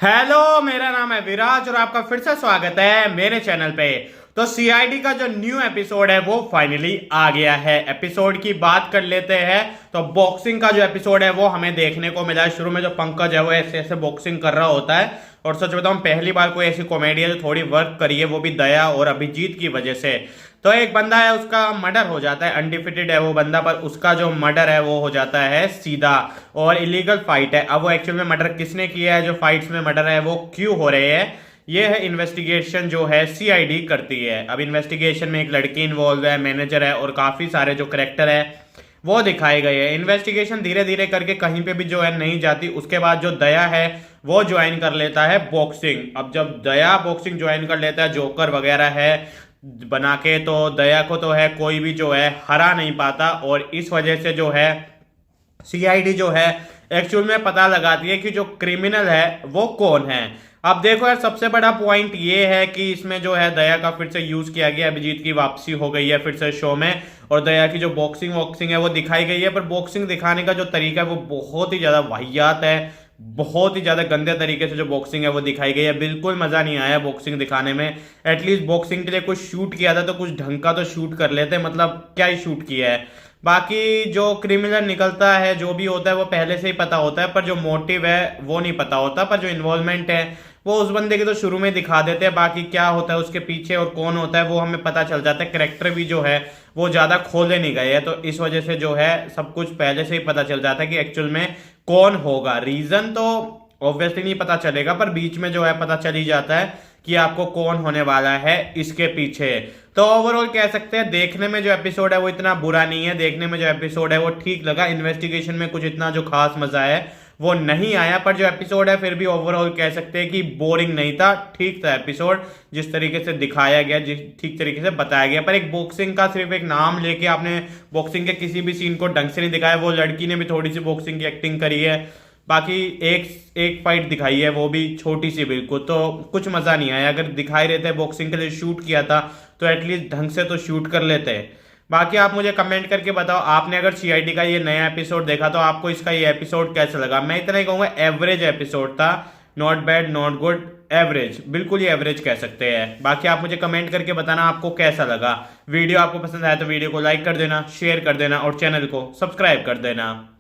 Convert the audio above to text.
Hello, मेरा नाम है विराज और आपका फिर से स्वागत है मेरे चैनल पे। तो सीआईडी का जो न्यू एपिसोड है वो फाइनली आ गया है। एपिसोड की बात कर लेते हैं तो बॉक्सिंग का जो एपिसोड है वो हमें देखने को मिला है। शुरू में जो पंकज है वो ऐसे ऐसे बॉक्सिंग कर रहा होता है और सच बताऊं पहली बार कोई ऐसी कॉमेडी है जो थोड़ी वर्क करी है, वो भी दया और अभिजीत की वजह से। तो एक बंदा है उसका मर्डर हो जाता है, अनडिफिटेड है वो बंदा, पर उसका जो मर्डर है वो हो जाता है सीधा और इलीगल फाइट है। अब वो एक्चुअल में मर्डर किसने किया है, जो फाइट्स में मर्डर है वो क्यों हो रहे हैं, ये है इन्वेस्टिगेशन जो है सीआईडी करती है। अब इन्वेस्टिगेशन में एक लड़की इन्वॉल्व है, मैनेजर है और काफी सारे जो करेक्टर है वो दिखाए गए हैं। इन्वेस्टिगेशन धीरे धीरे करके कहीं पे भी जो है नहीं जाती। उसके बाद जो दया है वो ज्वाइन कर लेता है बॉक्सिंग। अब जब दया बॉक्सिंग ज्वाइन कर लेता है, जोकर वगैरह है बना के, तो दया को तो है कोई भी जो है हरा नहीं पाता और इस वजह से जो है सीआईडी जो है एक्चुअल में पता लगाती है कि जो क्रिमिनल है वो कौन है। अब देखो यार, सबसे बड़ा पॉइंट ये है कि इसमें जो है दया का फिर से यूज किया गया, अभिजीत की वापसी हो गई है फिर से शो में और दया की जो बॉक्सिंग वॉक्सिंग है वो दिखाई गई है। पर बॉक्सिंग दिखाने का जो तरीका है वो बहुत ही ज्यादा वाहियात है, बहुत ही ज्यादा गंदे तरीके से जो बॉक्सिंग है वो दिखाई गई है। बिल्कुल मजा नहीं आया बॉक्सिंग दिखाने में। एटलीस्ट बॉक्सिंग के लिए कुछ शूट किया था तो कुछ ढंग का तो शूट कर लेते, मतलब क्या ही शूट किया है। बाकी जो क्रिमिनल निकलता है जो भी होता है वो पहले से ही पता होता है, पर जो मोटिव है वो नहीं पता होता। पर जो इन्वॉल्वमेंट है वो उस बंदे के तो शुरू में दिखा देते हैं, बाकी क्या होता है उसके पीछे और कौन होता है वो हमें पता चल जाता है। करेक्टर भी जो है वो ज्यादा खोले नहीं गए हैं, तो इस वजह से जो है सब कुछ पहले से ही पता चल जाता है कि एक्चुअल में कौन होगा। रीजन तो ऑब्वियसली नहीं पता चलेगा, पर बीच में जो है पता चल ही जाता है कि आपको कौन होने वाला है इसके पीछे। तो ओवरऑल कह सकते हैं देखने में जो एपिसोड है वो इतना बुरा नहीं है, देखने में जो एपिसोड है वो ठीक लगा। इन्वेस्टिगेशन में कुछ इतना जो खास मजा है वो नहीं आया, पर जो एपिसोड है फिर भी ओवरऑल कह सकते हैं कि बोरिंग नहीं था, ठीक था एपिसोड। जिस तरीके से दिखाया गया, जिस ठीक तरीके से बताया गया। पर एक बॉक्सिंग का सिर्फ एक नाम लेके आपने बॉक्सिंग के किसी भी सीन को ढंग से नहीं दिखाया। वो लड़की ने भी थोड़ी सी बॉक्सिंग की एक्टिंग करी है, बाकी एक एक फाइट दिखाई है वो भी छोटी सी बिल्कुल, तो कुछ मजा नहीं आया। अगर दिखाई रहते बॉक्सिंग के लिए शूट किया था तो एटलीस्ट ढंग से तो शूट कर लेते। बाकी आप मुझे कमेंट करके बताओ, आपने अगर सीआईडी का ये नया एपिसोड देखा तो आपको इसका ये एपिसोड कैसा लगा। मैं इतना ही कहूंगा एवरेज एपिसोड था, not bad not good, average, बिल्कुल ही एवरेज कह सकते हैं। बाकी आप मुझे कमेंट करके बताना आपको कैसा लगा। वीडियो आपको पसंद आया तो वीडियो को लाइक कर देना, शेयर कर देना और चैनल को सब्सक्राइब कर देना।